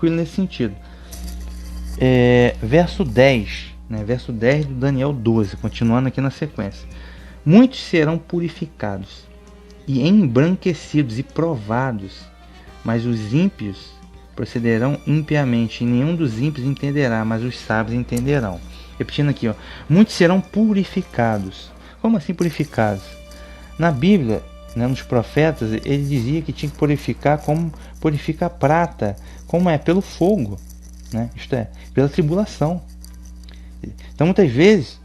tranquilo nesse sentido. Verso 10, né? Verso 10 do Daniel 12, continuando aqui na sequência. Muitos serão purificados e embranquecidos e provados, mas os ímpios procederão impiamente, e nenhum dos ímpios entenderá, mas os sábios entenderão. Repetindo aqui, ó, muitos serão purificados. Como assim purificados? Na Bíblia, né, nos profetas, ele dizia que tinha que purificar como purifica a prata, como é pelo fogo, né? Isto é, pela tribulação. Então muitas vezes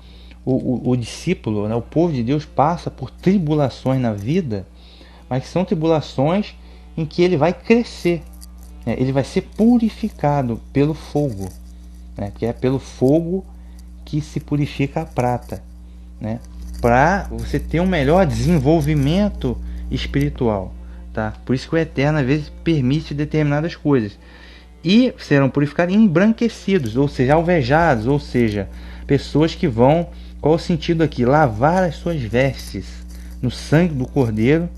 o discípulo, né, o povo de Deus passa por tribulações na vida, mas que são tribulações em que ele vai crescer, né? Ele vai ser purificado pelo fogo, né? Que é pelo fogo que se purifica a prata, né? Para você ter um melhor desenvolvimento espiritual, tá? Por isso que o Eterno às vezes permite determinadas coisas. E serão purificados e embranquecidos, ou seja, alvejados, ou seja, pessoas que vão, qual o sentido aqui? Lavar as suas vestes no sangue do Cordeiro,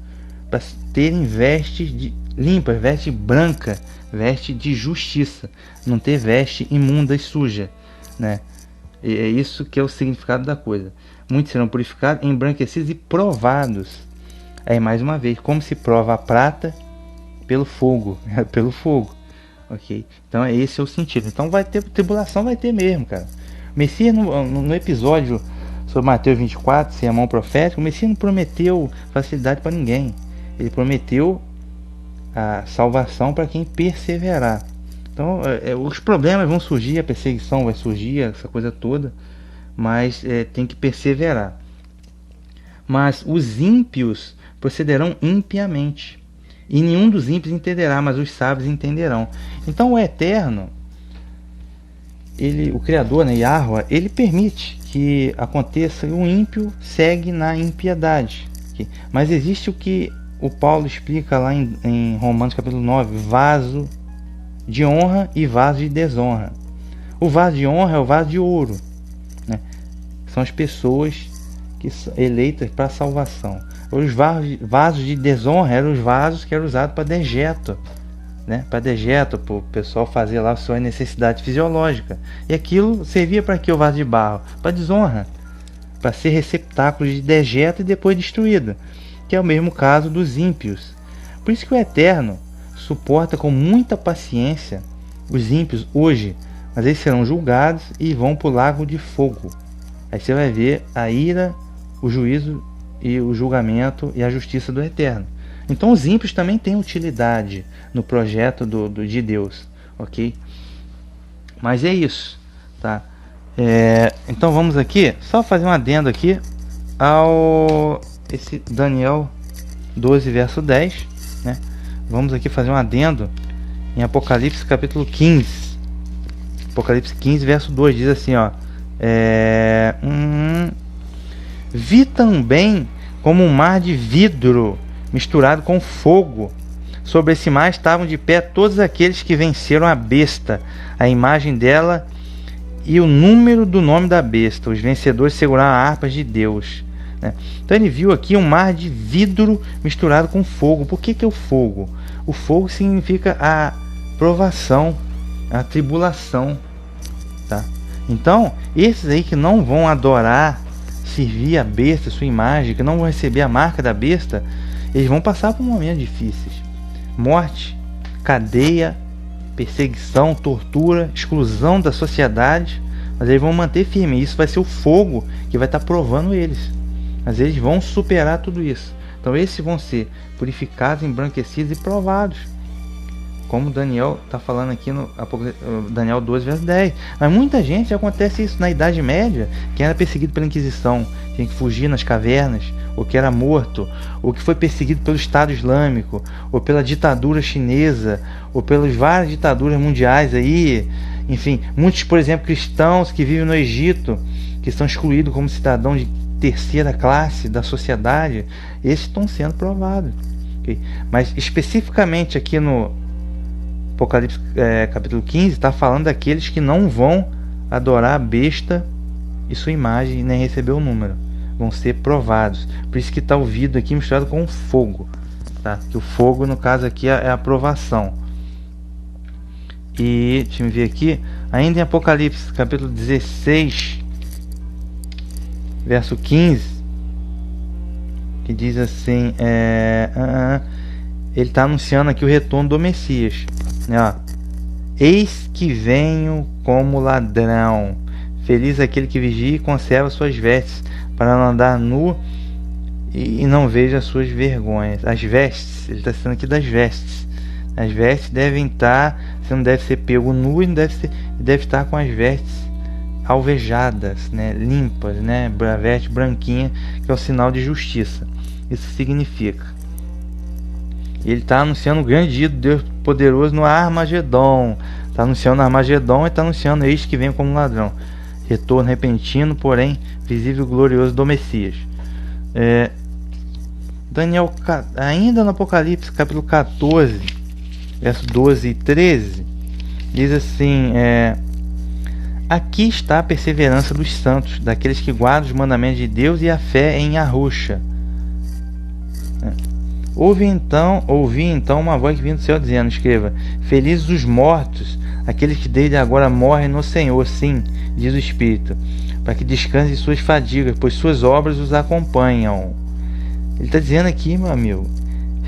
para terem vestes limpas, veste branca, veste de justiça, não ter veste imunda e suja, né? E é isso que é o significado da coisa. Muitos serão purificados, embranquecidos e provados. Aí mais uma vez, como se prova a prata? Pelo fogo, pelo fogo. Ok? Então esse é o sentido. Então vai ter tribulação, vai ter mesmo, cara. O Messias no episódio sobre Mateus 24, sermão profético, o Messias não prometeu facilidade para ninguém. Ele prometeu a salvação para quem perseverar. Então os problemas vão surgir, a perseguição vai surgir, essa coisa toda, mas tem que perseverar. Mas os ímpios procederão impiamente, e nenhum dos ímpios entenderá, mas os sábios entenderão. Então o Eterno, o Criador, né, Yahweh, ele permite que aconteça, e o ímpio segue na impiedade. Okay? Mas existe o que o Paulo explica lá em Romanos capítulo 9, vaso de honra e vaso de desonra. O vaso de honra é o vaso de ouro, né? São as pessoas que são eleitas para a salvação. Os vasos de desonra eram os vasos que eram usados para dejeto, né? Para dejeto, para o pessoal fazer lá a sua necessidade fisiológica. E aquilo servia para quê? O vaso de barro? Para desonra, para ser receptáculo de dejeto e depois destruído, que é o mesmo caso dos ímpios. Por isso que o Eterno suporta com muita paciência os ímpios hoje, mas eles serão julgados e vão para o lago de fogo. Aí você vai ver a ira, o juízo e o julgamento e a justiça do Eterno. Então os ímpios também têm utilidade no projeto de Deus, ok? Mas é isso, tá? Então vamos aqui, só fazer um adendo aqui ao esse Daniel 12 verso 10, né? Vamos aqui fazer um adendo em Apocalipse capítulo 15. Apocalipse 15 verso 2 diz assim, ó: vi também como um mar de vidro misturado com fogo. Sobre esse mar estavam de pé todos aqueles que venceram a besta, a imagem dela e o número do nome da besta. Os vencedores seguraram harpas de Deus, né? Então ele viu aqui um mar de vidro misturado com fogo. Por que é o fogo? O fogo significa a provação, a tribulação, tá? Então esses aí que não vão adorar, servir a besta, sua imagem, que não vão receber a marca da besta, eles vão passar por momentos difíceis: morte, cadeia, perseguição, tortura, exclusão da sociedade. Mas eles vão manter firme. Isso vai ser o fogo que vai estar provando eles. Mas eles vão superar tudo isso. Então esses vão ser purificados, embranquecidos e provados, como Daniel está falando aqui no Daniel 12 verso 10. Mas muita gente, acontece isso na Idade Média, que era perseguido pela Inquisição, tinha que fugir nas cavernas, ou que era morto, ou que foi perseguido pelo Estado Islâmico, ou pela ditadura chinesa, ou pelas várias ditaduras mundiais aí. Enfim, muitos, por exemplo, cristãos que vivem no Egito, que estão excluídos como cidadãos de terceira classe da sociedade, esses estão sendo provados, okay? Mas especificamente aqui no Apocalipse capítulo 15 está falando daqueles que não vão adorar a besta e sua imagem, nem receber o número, vão ser provados. Por isso que está o vidro aqui misturado com fogo, tá? Que o fogo, no caso aqui, é a provação. E deixa eu ver aqui, ainda em Apocalipse capítulo 16, verso 15, que diz assim, ele está anunciando aqui o retorno do Messias, né, ó. Eis que venho como ladrão, feliz aquele que vigia e conserva suas vestes, para não andar nu e não veja as suas vergonhas. As vestes, ele está falando aqui das vestes. As vestes devem estar, você não deve ser pego nu e não deve estar com as vestes alvejadas, né, limpas, né, a veste branquinha, que é o sinal de justiça. Isso significa. Ele está anunciando o grande dia do Deus poderoso no Armagedon. Está anunciando Armagedon e está anunciando eis que vem como ladrão. Retorno repentino, porém visível e glorioso do Messias. Daniel, ainda no Apocalipse, capítulo 14, verso 12 e 13, diz assim, aqui está a perseverança dos santos, daqueles que guardam os mandamentos de Deus e a fé em Yahushua. Ouvi então uma voz que vinha do céu dizendo, escreva, felizes os mortos, aqueles que desde agora morrem no Senhor, sim, diz o Espírito, para que descansem de suas fadigas, pois suas obras os acompanham. Ele está dizendo aqui, meu amigo,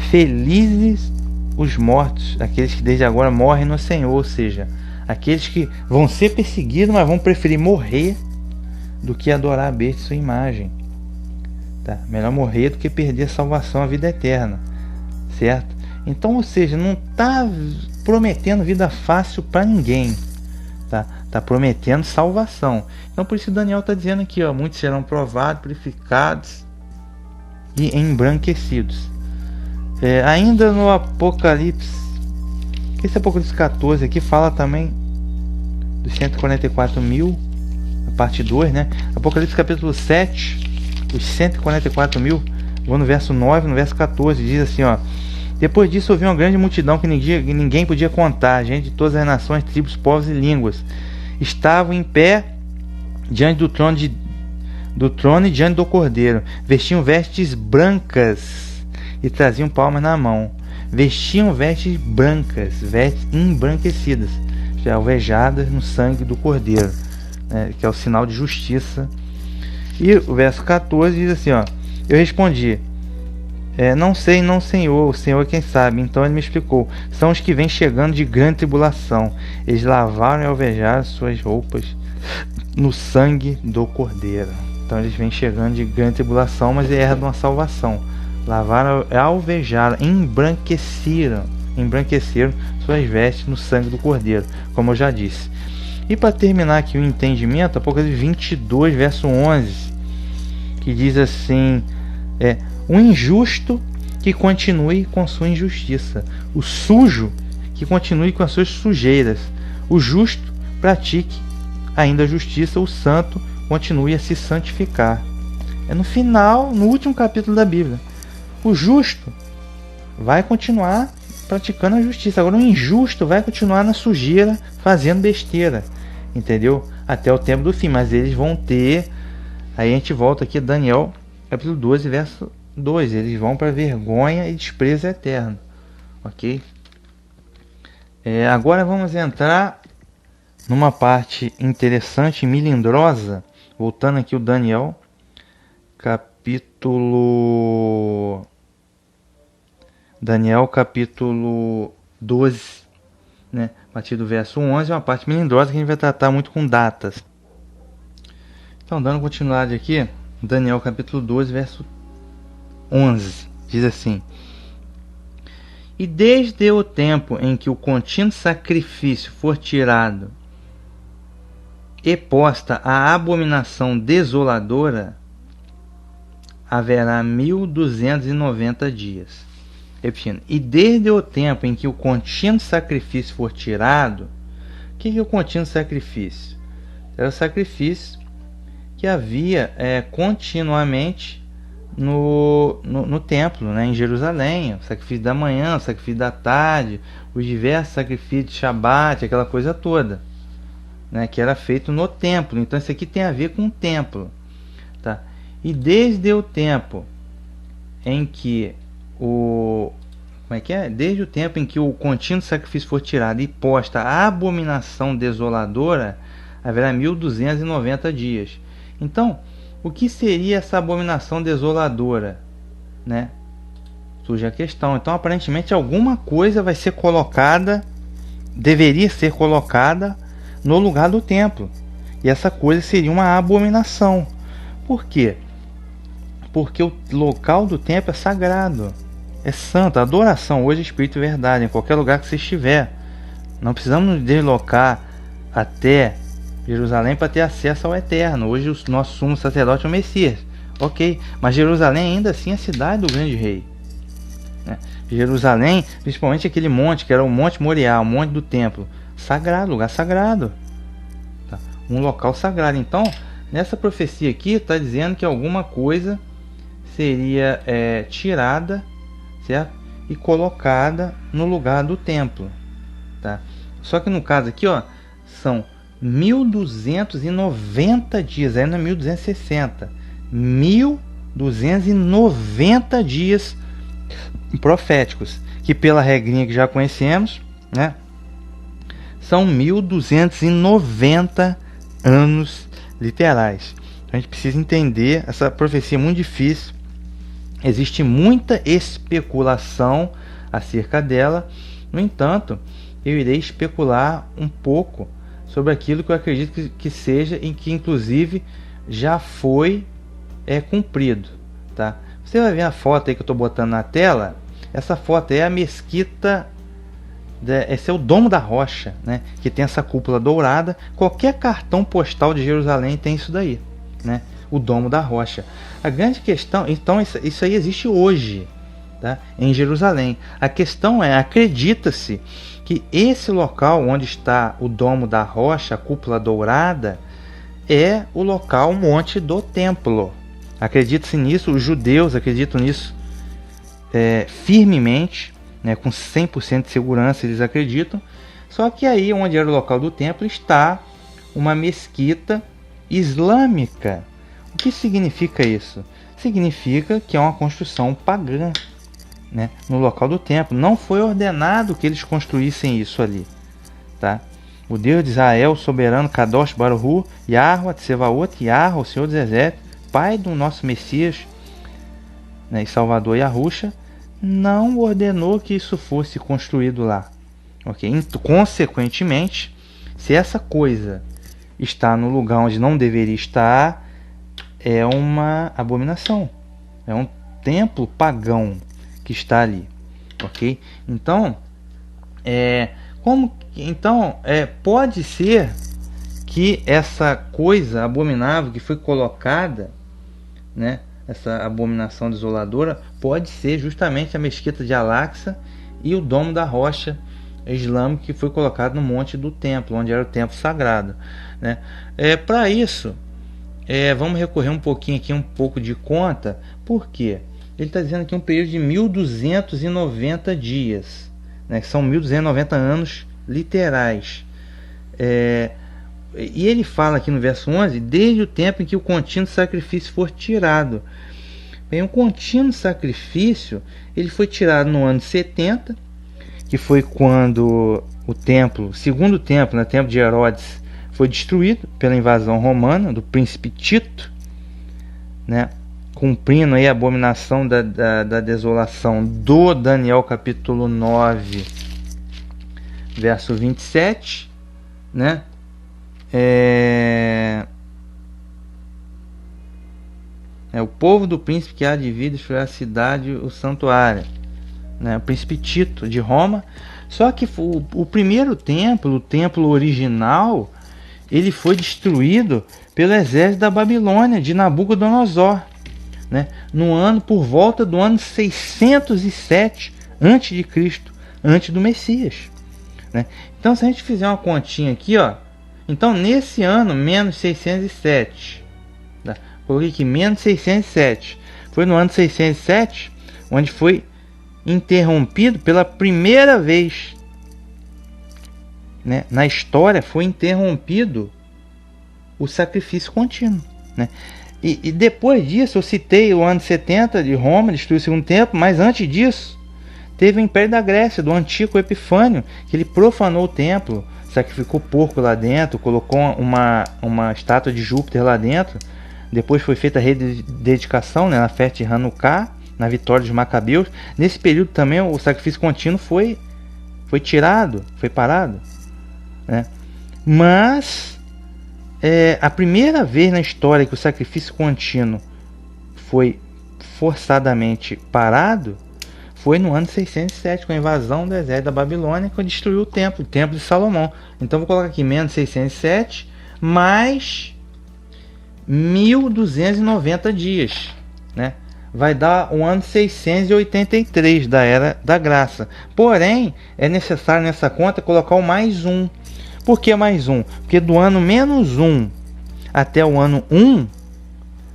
felizes os mortos, aqueles que desde agora morrem no Senhor, ou seja, aqueles que vão ser perseguidos, mas vão preferir morrer do que adorar a besta e sua imagem. Tá? Melhor morrer do que perder a salvação, a vida eterna, certo? Então, ou seja, não está prometendo vida fácil para ninguém, tá? Está prometendo salvação. Então, por isso Daniel está dizendo aqui, ó, muitos serão provados, purificados e embranquecidos. Ainda no Apocalipse, esse Apocalipse 14 aqui fala também dos 144 mil, a parte 2, né? Apocalipse capítulo 7, os 144 mil, vou no verso 9, no verso 14, diz assim, ó, depois disso ouvi uma grande multidão que ninguém podia contar, gente de todas as nações, tribos, povos e línguas, estavam em pé diante do trono e diante do Cordeiro, vestiam vestes brancas e traziam palmas na mão, vestiam vestes brancas, vestes embranquecidas, já alvejadas no sangue do Cordeiro, né, que é o sinal de justiça. E o verso 14 diz assim, ó, eu respondi, não sei, não, Senhor, o Senhor é quem sabe. Então ele me explicou, são os que vêm chegando de grande tribulação, eles lavaram e alvejaram suas roupas no sangue do Cordeiro. Então eles vêm chegando de grande tribulação, mas herdam a salvação. Lavaram, alvejaram, embranqueceram suas vestes no sangue do Cordeiro, como eu já disse. E para terminar aqui o entendimento, Apocalipse 22, verso 11, que diz assim, o injusto que continue com sua injustiça, o sujo que continue com as suas sujeiras, o justo pratique ainda a justiça, o santo continue a se santificar. No final, no último capítulo da Bíblia. O justo vai continuar praticando a justiça. Agora o injusto vai continuar na sujeira, fazendo besteira. Entendeu? Até o tempo do fim. Mas eles vão ter... Aí a gente volta aqui a Daniel, capítulo 12, verso 2. Eles vão para vergonha e desprezo eterno. Ok? Agora vamos entrar numa parte interessante e melindrosa. Voltando aqui o Daniel, capítulo 12, né? A partir do verso 11, é uma parte melindrosa que a gente vai tratar muito com datas. Então, dando continuidade aqui, Daniel capítulo 12, verso 11, diz assim: e desde o tempo em que o contínuo sacrifício for tirado e posta a abominação desoladora, haverá 1290 dias. Repetindo, e desde o tempo em que o contínuo sacrifício for tirado, o que é o contínuo sacrifício? Era o sacrifício que havia continuamente no templo, né, em Jerusalém, o sacrifício da manhã, o sacrifício da tarde, os diversos sacrifícios de Shabat, aquela coisa toda, né, que era feito no templo. Então isso aqui tem a ver com o templo, tá? E desde o tempo em que como é que é? Desde o tempo em que o contínuo sacrifício for tirado e posta a abominação desoladora, haverá 1290 dias. Então, o que seria essa abominação desoladora, né? Surge a questão. Então, aparentemente, alguma coisa vai ser colocada, deveria ser colocada no lugar do templo. E essa coisa seria uma abominação. Por quê? Porque o local do templo é sagrado, é santo. A adoração hoje é espírito e verdade, em qualquer lugar que você estiver. Não precisamos nos deslocar até Jerusalém para ter acesso ao eterno. Hoje o nosso sumo sacerdote é o Messias. Ok, mas Jerusalém ainda assim é a cidade do grande rei. Jerusalém, principalmente aquele monte que era o Monte Moriá, o monte do templo, sagrado, lugar sagrado, tá? Um local sagrado. Então, nessa profecia aqui está dizendo que alguma coisa seria tirada, certo? E colocada no lugar do templo, tá? Só que no caso aqui, ó, são 1290 dias, aí não é 1260, 1290 dias proféticos, que pela regrinha que já conhecemos, né, são 1290 anos literais. Então a gente precisa entender essa profecia, muito difícil, existe muita especulação acerca dela. No entanto, eu irei especular um pouco sobre aquilo que eu acredito que seja, em que inclusive já foi cumprido, tá? Você vai ver a foto aí que eu estou botando na tela. Essa foto é a mesquita, esse é o Domo da Rocha, né? Que tem essa cúpula dourada. Qualquer cartão postal de Jerusalém tem isso daí, né? O Domo da Rocha. A grande questão, então, isso aí existe hoje, tá? Em Jerusalém. A questão é, acredita-se que esse local onde está o Domo da Rocha, a cúpula dourada, é o local, o monte do templo. Acredita-se nisso, os judeus acreditam nisso firmemente, né, com 100% de segurança eles acreditam. Só que aí onde era o local do templo está uma mesquita islâmica. O que significa isso? Significa que é uma construção pagã, né, no local do templo. Não foi ordenado que eles construíssem isso ali, tá? O Deus de Israel, soberano, Kadosh Baruch Hu, Yahweh Tsevaot, Yahweh, o Senhor dos Exércitos, Pai do nosso Messias, né, e Salvador Yahusha, não ordenou que isso fosse construído lá. Okay? Consequentemente, se essa coisa está no lugar onde não deveria estar, é uma abominação. É um templo pagão que está ali. Ok? Então, pode ser que essa coisa abominável que foi colocada, né, essa abominação desoladora, pode ser justamente a mesquita de Al-Aqsa e o Domo da Rocha islâmico que foi colocado no monte do templo, onde era o templo sagrado, né? Para isso, vamos recorrer um pouco de conta. Por quê? Ele está dizendo aqui um período de 1290 dias, né, que são 1290 anos literais. E ele fala aqui no verso 11, desde o tempo em que o contínuo sacrifício for tirado. Bem, o contínuo sacrifício ele foi tirado no ano 70, que foi quando o templo, o segundo templo, né, o templo de Herodes, foi destruído pela invasão romana do príncipe Tito, né, cumprindo aí a abominação da desolação do Daniel capítulo 9, verso 27, né? O povo do príncipe que há de vir destruir a cidade, o santuário, né? O príncipe Tito de Roma. Só que o primeiro templo, o templo original, ele foi destruído pelo exército da Babilônia de Nabucodonosor, né? Por volta do ano 607 a.C., antes do Messias, né? Então, se a gente fizer uma continha aqui, ó, então nesse ano, menos 607, tá? Coloquei aqui, menos 607, foi no ano 607 onde foi interrompido pela primeira vez, né, na história, foi interrompido o sacrifício contínuo, né? E depois disso, eu citei o ano 70 de Roma, destruiu o segundo templo, mas antes disso, Teve o Império da Grécia, do Antíoco Epifânio, que ele profanou o templo, sacrificou porco lá dentro, colocou uma estátua de Júpiter lá dentro. Depois foi feita a rededicação, né, na festa de Hanukkah, na vitória dos Macabeus. Nesse período também o sacrifício contínuo foi tirado, foi parado, né? Mas a primeira vez na história que o sacrifício contínuo foi forçadamente parado foi no ano 607, com a invasão do exército da Babilônia, que destruiu o templo de Salomão. Então vou colocar aqui menos 607 mais 1290 dias, né? Vai dar o ano 683 da Era da Graça. Porém, é necessário nessa conta colocar o mais um. Por que mais um? Porque do ano menos 1 até o ano 1,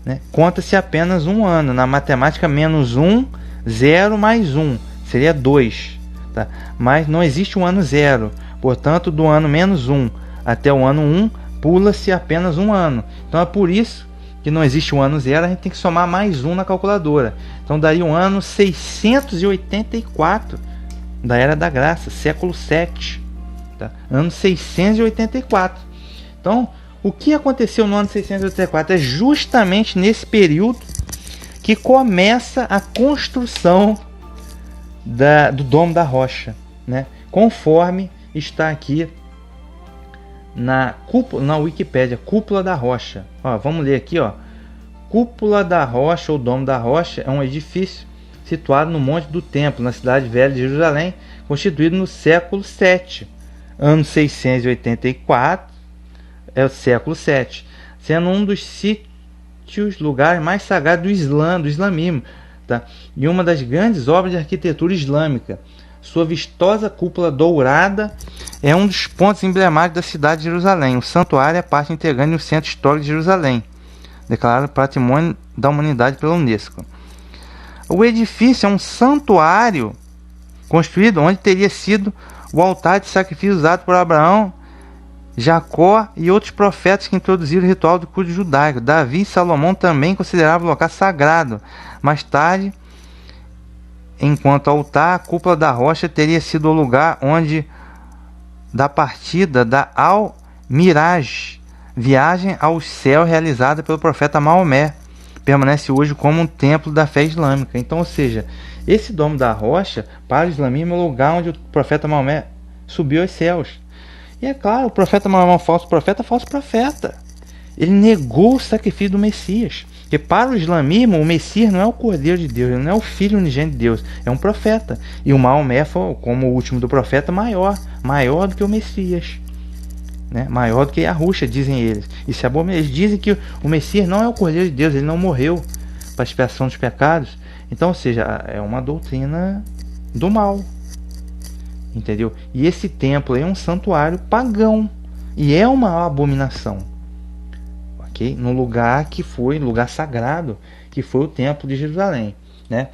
né, conta-se apenas um ano. Na matemática, menos 1, 0 mais 1 seria 2. Tá? Mas não existe um ano 0. Portanto, do ano menos 1 até o ano 1, pula-se apenas um ano. Então é por isso que não existe um ano 0, a gente tem que somar mais um na calculadora. Então daria o ano 684 da Era da Graça, século 7. Tá? Ano 684. Então, o que aconteceu no ano 684? É justamente nesse período que começa a construção do Domo da Rocha, né? Conforme está aqui na Wikipédia, Cúpula da Rocha. Ó, vamos ler aqui, ó. Cúpula da Rocha ou Domo da Rocha é um edifício situado no Monte do Templo, na cidade velha de Jerusalém, constituído no século 7. Ano 684 é o século 7, sendo um dos sítios, lugares mais sagrados do islamismo, tá? E uma das grandes obras de arquitetura islâmica. Sua vistosa cúpula dourada é um dos pontos emblemáticos da cidade de Jerusalém. O santuário é parte integrante do Centro Histórico de Jerusalém, declarado Patrimônio da Humanidade pela Unesco. O edifício é um santuário construído onde teria sido o altar de sacrifício usado por Abraão, Jacó e outros profetas que introduziram o ritual do culto judaico. Davi e Salomão também consideravam o local sagrado. Mais tarde, enquanto altar, a Cúpula da Rocha teria sido o lugar onde da partida da Al-Miraj, viagem ao céu realizada pelo profeta Maomé, permanece hoje como um templo da fé islâmica. Então, ou seja, esse Domo da Rocha, para o islamismo, é o lugar onde o profeta Maomé subiu aos céus. E é claro, o profeta Maomé é um falso profeta. Ele negou o sacrifício do Messias. Porque para o islamismo, o Messias não é o Cordeiro de Deus, ele não é o Filho unigênito de Deus, é um profeta. E o Maomé foi, como o último do profeta, maior do que o Messias, né? Maior do que Yahushua, dizem eles. Isso é bom. Eles dizem que o Messias não é o Cordeiro de Deus, ele não morreu para a expiação dos pecados. Então, ou seja, é uma doutrina do mal, entendeu? E esse templo é um santuário pagão e é uma abominação, ok? No lugar que foi lugar sagrado, que foi o templo de Jerusalém, né?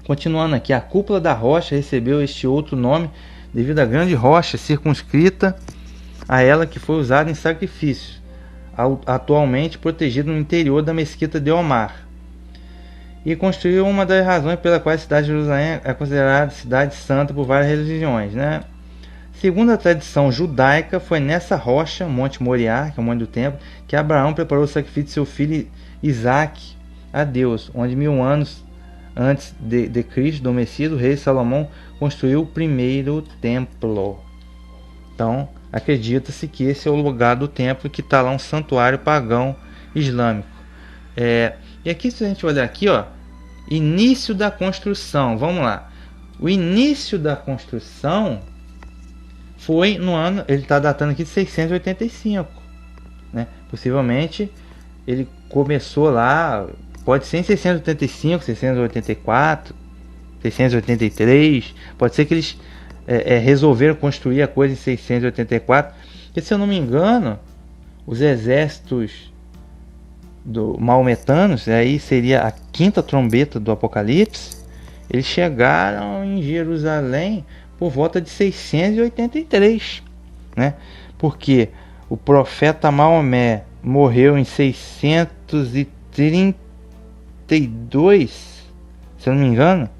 Continuando aqui, a Cúpula da Rocha recebeu este outro nome devido à grande rocha circunscrita a ela que foi usada em sacrifício, atualmente protegida no interior da mesquita de Omar, e construiu uma das razões pela qual a cidade de Jerusalém é considerada cidade santa por várias religiões, né? Segundo a tradição judaica, foi nessa rocha, Monte Moriá, que é o Monte do Templo, que Abraão preparou o sacrifício de seu filho Isaque a Deus, onde 1000 anos antes de Cristo, do Messias, o rei Salomão construiu o primeiro templo. Então, acredita-se que esse é o lugar do templo, que está lá um santuário pagão islâmico. E aqui, se a gente olhar aqui, ó, início da construção, vamos lá. O início da construção foi no ano, ele está datando aqui de 685, né? Possivelmente ele começou lá, pode ser em 685, 684, 683, pode ser que eles resolveram construir a coisa em 684, porque, se eu não me engano, os exércitos maometanos, aí seria a quinta trombeta do Apocalipse, eles chegaram em Jerusalém por volta de 683, né? Porque o profeta Maomé morreu em 632, se eu não me engano.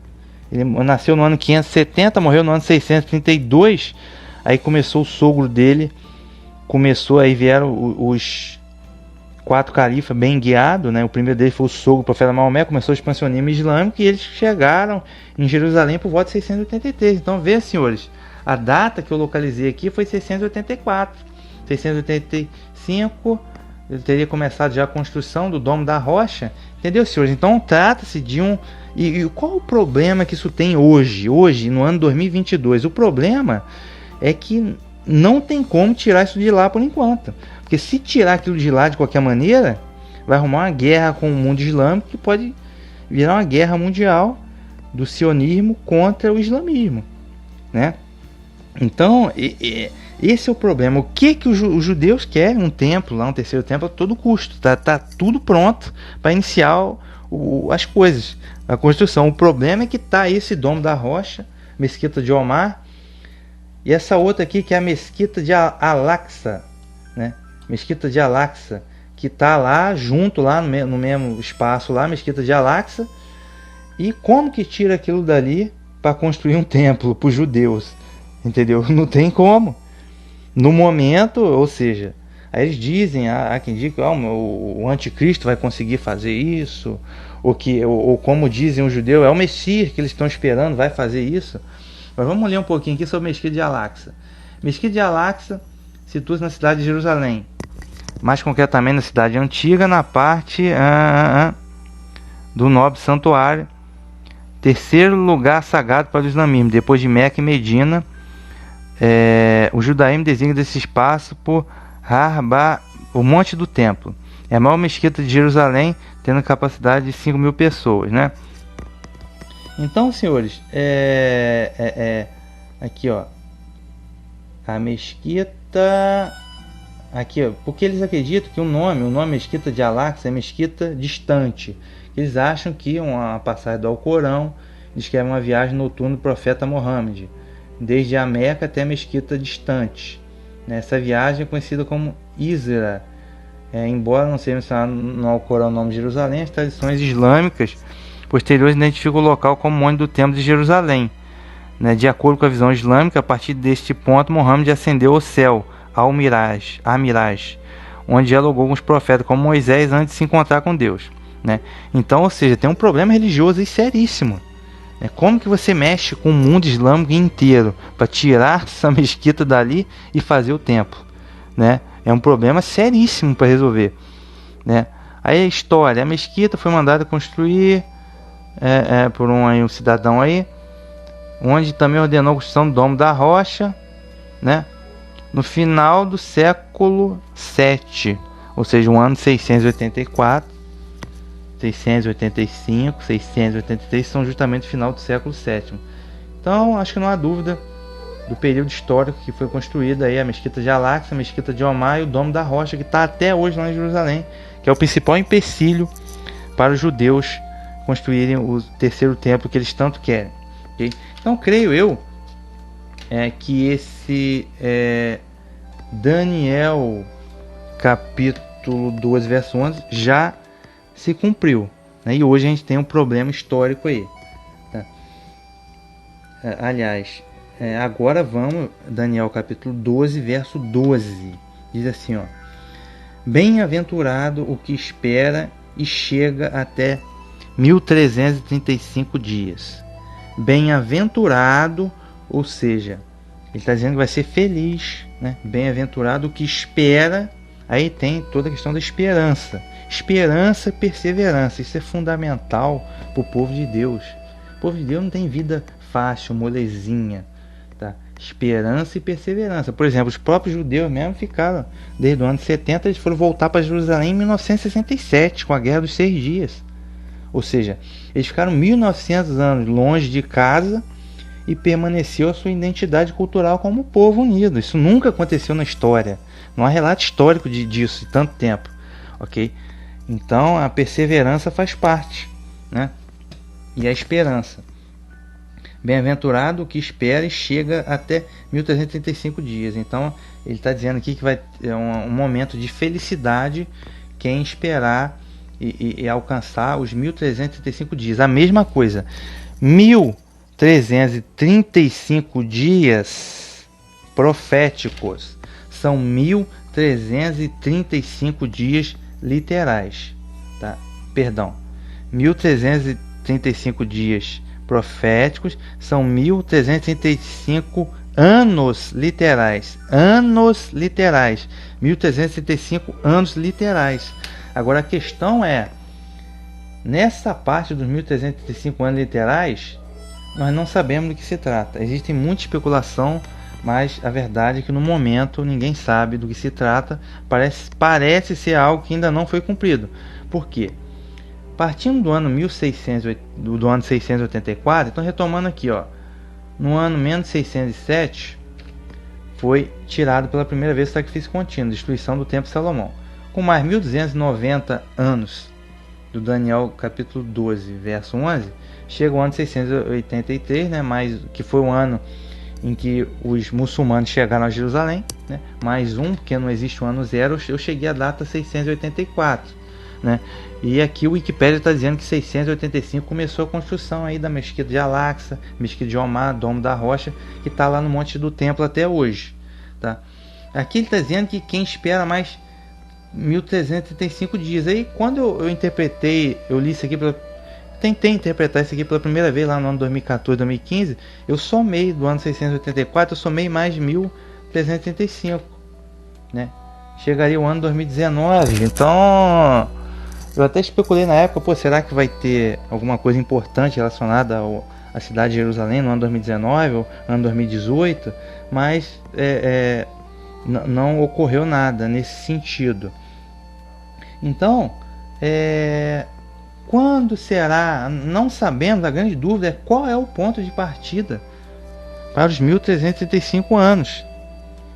Ele nasceu no ano 570, morreu no ano 632. Aí começou o sogro dele, aí vieram os 4 califas bem guiados, né? O primeiro deles foi o sogro, o profeta Maomé, começou o expansionismo islâmico e eles chegaram em Jerusalém por volta de 683. Então, vê, senhores, a data que eu localizei aqui foi 684. 685, ele teria começado já a construção do Domo da Rocha, entendeu, senhores? Então, trata-se de um... E qual o problema que isso tem hoje, no ano 2022? O problema é que não tem como tirar isso de lá por enquanto. Porque se tirar aquilo de lá de qualquer maneira, vai arrumar uma guerra com o mundo islâmico que pode virar uma guerra mundial do sionismo contra o islamismo, né? Então, esse é o problema. O que os judeus querem? Um templo, lá um terceiro templo a todo custo. Tá tudo pronto para iniciar as coisas, a construção. O problema é que tá esse Domo da Rocha, Mesquita de Omar, e essa outra aqui que é a Mesquita de Al-Aqsa, né? Mesquita de Al-Aqsa, que tá lá junto, lá no mesmo espaço lá, Mesquita de Al-Aqsa. E como que tira aquilo dali para construir um templo para os judeus? Entendeu? Não tem como. No momento, ou seja, aí eles dizem, há quem diga que o anticristo vai conseguir fazer isso, ou como dizem os judeus, é o Messias que eles estão esperando, vai fazer isso. Mas vamos ler um pouquinho aqui sobre Mesquita de Al-Aqsa. Mesquita de Al-Aqsa situa-se na cidade de Jerusalém, mais concretamente na cidade antiga, na parte do nobre santuário, terceiro lugar sagrado para o islamismo, depois de Meca e Medina. O judaísmo designa desse espaço por Harba, o Monte do Templo. É a maior mesquita de Jerusalém, tendo capacidade de 5.000 pessoas, né? Então, senhores, aqui, ó, a mesquita, aqui, ó, porque eles acreditam que o nome Mesquita de Al-Aqsa é mesquita distante. Eles acham que uma passagem do Alcorão descreve uma viagem noturna do profeta Mohammed, desde a Meca até a mesquita distante. Essa viagem é conhecida como Isra. Embora não seja mencionado no Alcorão o nome de Jerusalém, as tradições islâmicas posteriores identificam o local como Monte do Templo de Jerusalém. De acordo com a visão islâmica, a partir deste ponto, Mohammed ascendeu ao céu, a Miraj, onde dialogou com os profetas como Moisés antes de se encontrar com Deus. Então, ou seja, tem um problema religioso aí seríssimo. Como que você mexe com o mundo islâmico inteiro para tirar essa mesquita dali e fazer o templo? É um problema seríssimo para resolver. Aí a história, a mesquita foi mandada construir por um cidadão aí, onde também ordenou a construção do Domo da Rocha, no final do século VII, ou seja, o ano 684, 685, 683 são justamente o final do século VII. Então, acho que não há dúvida do período histórico que foi construída aí a Mesquita de Al-Aqsa, a Mesquita de Omar e o Domo da Rocha, que está até hoje lá em Jerusalém, que é o principal empecilho para os judeus construírem o terceiro templo que eles tanto querem. Okay? Então, creio eu que esse Daniel capítulo 2, verso 11 já se cumpriu, e hoje a gente tem um problema histórico aí, tá? Aliás, agora vamos, Daniel capítulo 12, verso 12, diz assim, ó: bem-aventurado o que espera e chega até 1335 dias. Bem-aventurado, ou seja, ele está dizendo que vai ser feliz, Bem-aventurado o que espera. Aí tem toda a questão da esperança e perseverança. Isso é fundamental para o povo de Deus. O povo de Deus não tem vida fácil, molezinha, tá? Esperança e perseverança. Por exemplo, os próprios judeus mesmo ficaram, desde o ano 70, eles foram voltar para Jerusalém em 1967, com a Guerra dos 6 Dias. Ou seja, eles ficaram 1900 anos longe de casa e permaneceu a sua identidade cultural como povo unido. Isso nunca aconteceu na história. Não há relato histórico disso de tanto tempo, ok? Então a perseverança faz parte, e a esperança. Bem-aventurado o que espera e chega até 1335 dias. Então ele está dizendo aqui que vai ter um momento de felicidade quem esperar e alcançar os 1335 dias. A mesma coisa, 1.335 dias proféticos. São 1.335 dias literais, tá? Perdão, 1.335 dias proféticos são 1.335 anos literais. Anos literais. 1.335 anos literais. Agora a questão é, nessa parte dos 1.335 anos literais, nós não sabemos do que se trata. Existe muita especulação, mas a verdade é que no momento ninguém sabe do que se trata. Parece ser algo que ainda não foi cumprido. Por quê? Partindo do ano 684, então retomando aqui, ó, no ano menos 607 foi tirado pela primeira vez o sacrifício contínuo, destruição do templo de Salomão. Com mais 1.290 anos, do Daniel capítulo 12, verso 11, chega o ano 683, né, que foi o ano em que os muçulmanos chegaram a Jerusalém, né, mais um, porque não existe o ano zero, eu cheguei à data 684, né, e aqui o Wikipédia está dizendo que 685 começou a construção aí da Mesquita de Al-Aqsa, Mesquita de Omar, Domo da Rocha, que está lá no Monte do Templo até hoje, tá? Aqui ele está dizendo que quem espera mais 1.335 dias. Aí quando eu interpretei, eu li isso aqui, tentei interpretar isso aqui pela primeira vez lá no ano 2014, 2015, eu somei do ano 684, eu somei mais de 1.335, né? Chegaria o ano 2019, então eu até especulei na época, pô, será que vai ter alguma coisa importante relacionada à cidade de Jerusalém no ano 2019 ou ano 2018, mas não ocorreu nada nesse sentido. Então, quando será? Não sabemos, a grande dúvida é qual é o ponto de partida para os 1.335 anos.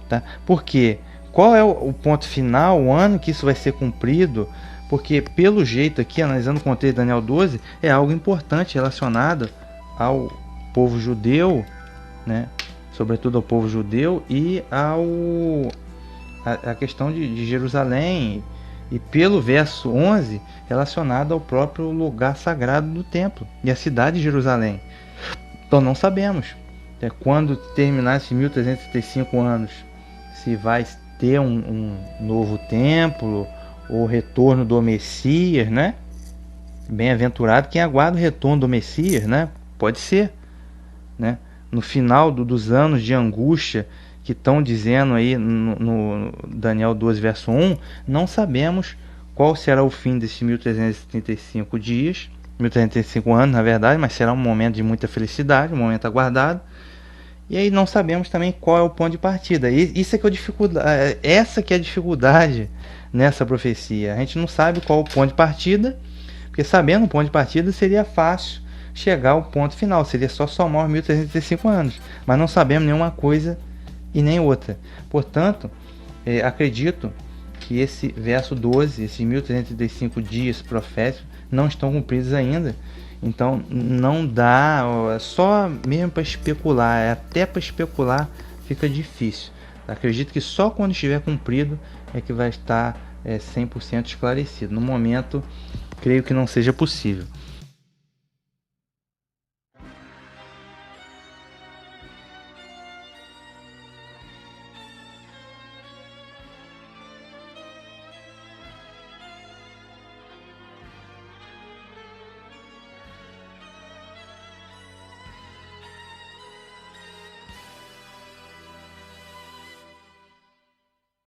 Tá? Porque qual é o ponto final, o ano que isso vai ser cumprido? Porque pelo jeito aqui, analisando o contexto de Daniel 12, é algo importante relacionado ao povo judeu, né? Sobretudo ao povo judeu e a questão de Jerusalém, e pelo verso 11 relacionado ao próprio lugar sagrado do templo e a cidade de Jerusalém. Então não sabemos quando terminar esses 1.335 anos, se vai ter um novo templo, o retorno do Messias, né? Bem-aventurado quem aguarda o retorno do Messias, né? Pode ser, né? No final dos anos de angústia que estão dizendo aí no Daniel 12, verso 1, não sabemos qual será o fim desses 1.335 dias, 1.335 anos, na verdade, mas será um momento de muita felicidade, um momento aguardado. E aí não sabemos também qual é o ponto de partida. Isso é que essa que é a dificuldade nessa profecia. A gente não sabe qual o ponto de partida, porque sabendo o ponto de partida seria fácil chegar ao ponto final, seria só somar os 1.335 anos, mas não sabemos nenhuma coisa e nem outra. Portanto, acredito que esse verso 12, esses 1.335 dias proféticos não estão cumpridos ainda. Então não dá, só mesmo para especular, até para especular fica difícil. Acredito que só quando estiver cumprido é que vai estar 100% esclarecido. No momento, creio que não seja possível.